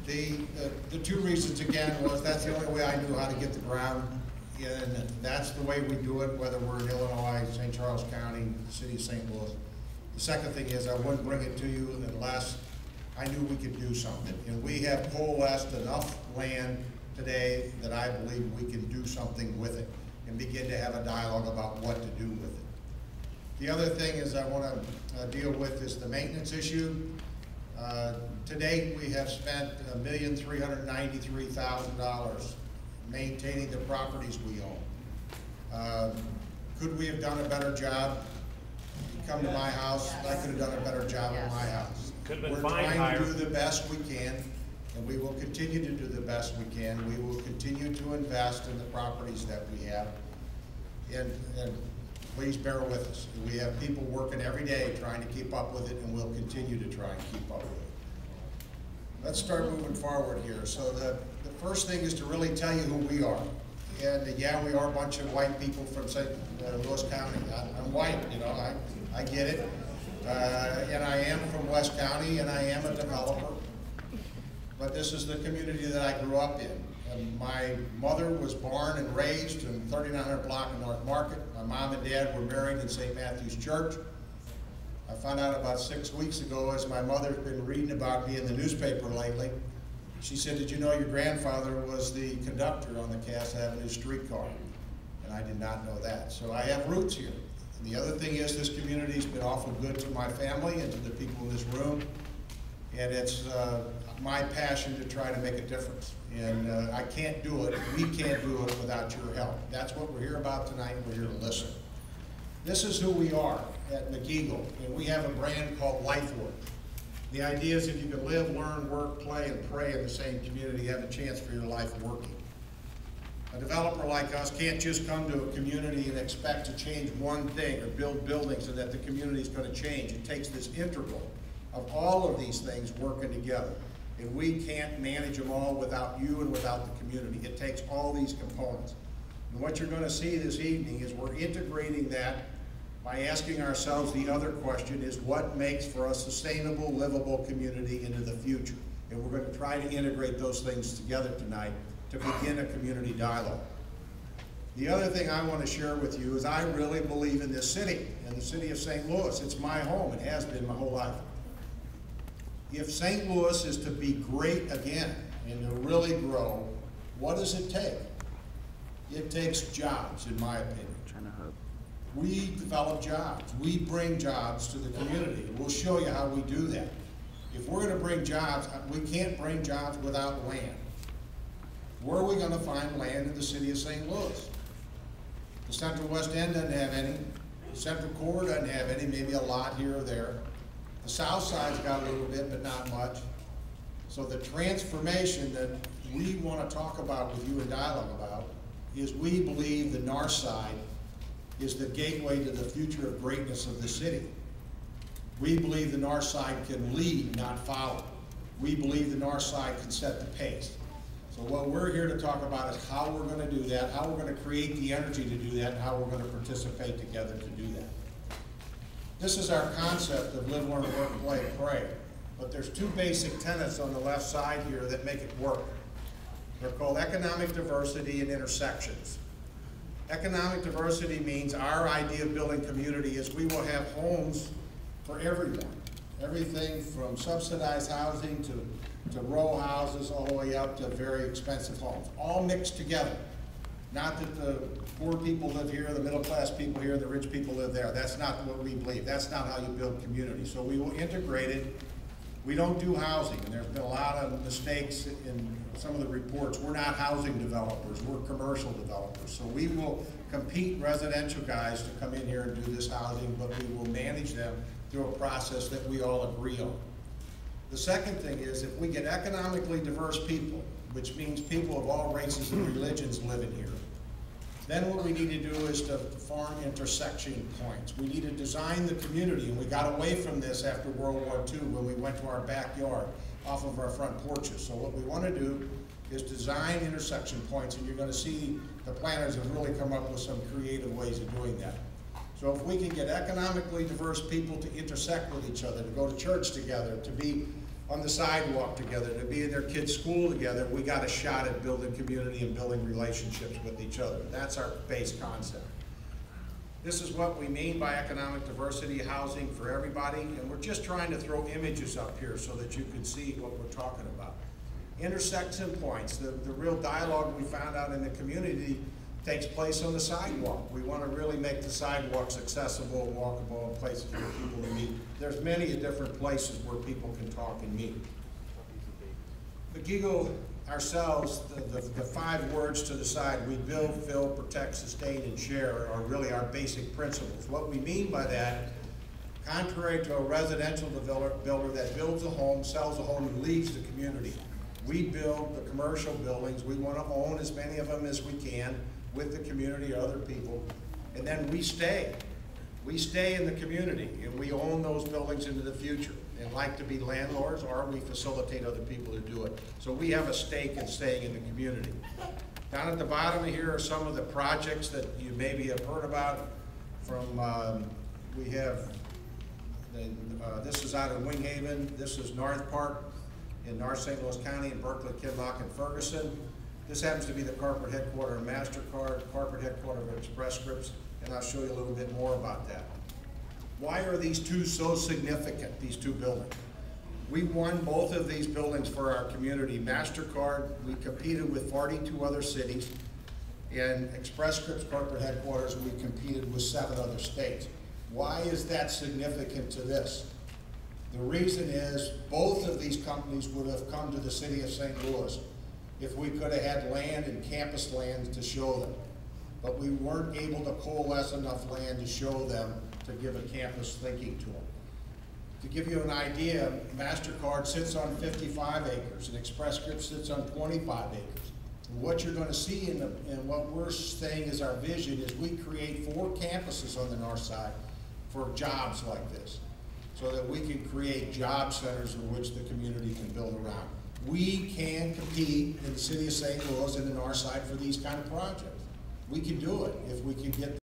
The two reasons again was that's the only way I knew how to get the ground, and that's the way we do it, whether we're in Illinois, St. Charles County, the city of St. Louis. The second thing is I wouldn't bring it to you unless I knew we could do something. And we have coalesced enough land today that I believe we can do something with it and begin to have a dialogue about what to do with it. The other thing is I want to deal with is the maintenance issue. To date, we have spent $1,393,000 maintaining the properties we own. Could we have done a better job? You come to my house, I could have done a better job at my house. We're trying to do the best we can, and we will continue to do the best we can. We will continue to invest in the properties that we have. And please bear with us. We have people working every day trying to keep up with it, and we'll continue to try and keep up with it. Let's start moving forward here. So the first thing is to really tell you who we are. And yeah, we are a bunch of white people from St. Louis County. I'm white, you know, I get it. And I am from West County, and I am a developer. But this is the community that I grew up in. And my mother was born and raised in 3900 block in North Market. My mom and dad were married in St. Matthew's Church. I found out about 6 weeks ago, as my mother's been reading about me in the newspaper lately. She said, "Did you know your grandfather was the conductor on the Cass Avenue streetcar?" And I did not know that. So I have roots here. And the other thing is this community's been awful good to my family and to the people in this room. And it's my passion to try to make a difference. And I can't do it, we can't do it without your help. That's what we're here about tonight, we're here to listen. This is who we are at McKee's, and we have a brand called Life Work. The idea is if you can live, learn, work, play, and pray in the same community, you have a chance for your life working. A developer like us can't just come to a community and expect to change one thing or build buildings and that the community is going to change. It takes this integral of all of these things working together. And we can't manage them all without you and without the community. It takes all these components. And what you're going to see this evening is we're integrating that by asking ourselves the other question is what makes for a sustainable, livable community into the future? And we're going to try to integrate those things together tonight to begin a community dialogue. The other thing I want to share with you is I really believe in this city, in the city of St. Louis. It's my home. It has been my whole life. If St. Louis is to be great again and to really grow, what does it take? It takes jobs, in my opinion. We develop jobs. We bring jobs to the community. We'll show you how we do that. If we're going to bring jobs, we can't bring jobs without land. Where are we going to find land in the city of St. Louis? The Central West End doesn't have any. The Central Core doesn't have any, maybe a lot here or there. The South Side's got a little bit, but not much. So the transformation that we want to talk about with you and dialogue about is we believe the North Side is the gateway to the future of greatness of the city. We believe the North Side can lead, not follow. We believe the North Side can set the pace. So what we're here to talk about is how we're going to do that, how we're going to create the energy to do that, and how we're going to participate together to do that. This is our concept of live, learn, work, play, pray. But there's two basic tenets on the left side here that make it work. They're called economic diversity and intersections. Economic diversity means our idea of building community is we will have homes for everyone. Everything from subsidized housing to row houses all the way up to very expensive homes, all mixed together. Not that the poor people live here, the middle class people here, the rich people live there. That's not what we believe. That's not how you build community. So we will integrate it. We don't do housing, and there's been a lot of mistakes in some of the reports. We're not housing developers, we're commercial developers. So we will compete residential guys to come in here and do this housing, but we will manage them through a process that we all agree on. The second thing is if we get economically diverse people, which means people of all races and religions living here, then what we need to do is to form intersection points. We need to design the community, and we got away from this after World War II when we went to our backyard off of our front porches. So what we want to do is design intersection points, and you're going to see the planners have really come up with some creative ways of doing that. So if we can get economically diverse people to intersect with each other, to go to church together, to be on the sidewalk together, to be in their kids' school together, we got a shot at building community and building relationships with each other. That's our base concept. This is what we mean by economic diversity, housing for everybody, and we're just trying to throw images up here so that you can see what we're talking about. Intersection points, the real dialogue we found out in the community takes place on the sidewalk. We want to really make the sidewalks accessible and walkable and places for people to meet. There's many different places where people can talk and meet. McKee's ourselves, the 5 words to the side, we build, fill, protect, sustain, and share are really our basic principles. What we mean by that, contrary to a residential builder that builds a home, sells a home, and leaves the community, we build the commercial buildings. We want to own as many of them as we can with the community or other people, and then we stay. We stay in the community, and we own those buildings into the future, and like to be landlords, or we facilitate other people to do it. So we have a stake in staying in the community. Down at the bottom here are some of the projects that you maybe have heard about. We have, this is out of Wing Haven. This is North Park in North St. Louis County, in Berkeley, Kinloch, and Ferguson. This happens to be the corporate headquarters of MasterCard, corporate headquarters of Express Scripts, and I'll show you a little bit more about that. Why are these two so significant, these two buildings? We won both of these buildings for our community. MasterCard, we competed with 42 other cities, and Express Scripts corporate headquarters, we competed with 7 other states. Why is that significant to this? The reason is both of these companies would have come to the city of St. Louis if we could have had land and campus land to show them. But we weren't able to coalesce enough land to show them to give a campus thinking to them. To give you an idea, MasterCard sits on 55 acres and Express Scripts sits on 25 acres. And what you're going to see and what we're saying is our vision is we create 4 campuses on the north side for jobs like this, so that we can create job centers in which the community can build around. We can compete in the city of St. Louis and the north side for these kind of projects. We can do it if we can get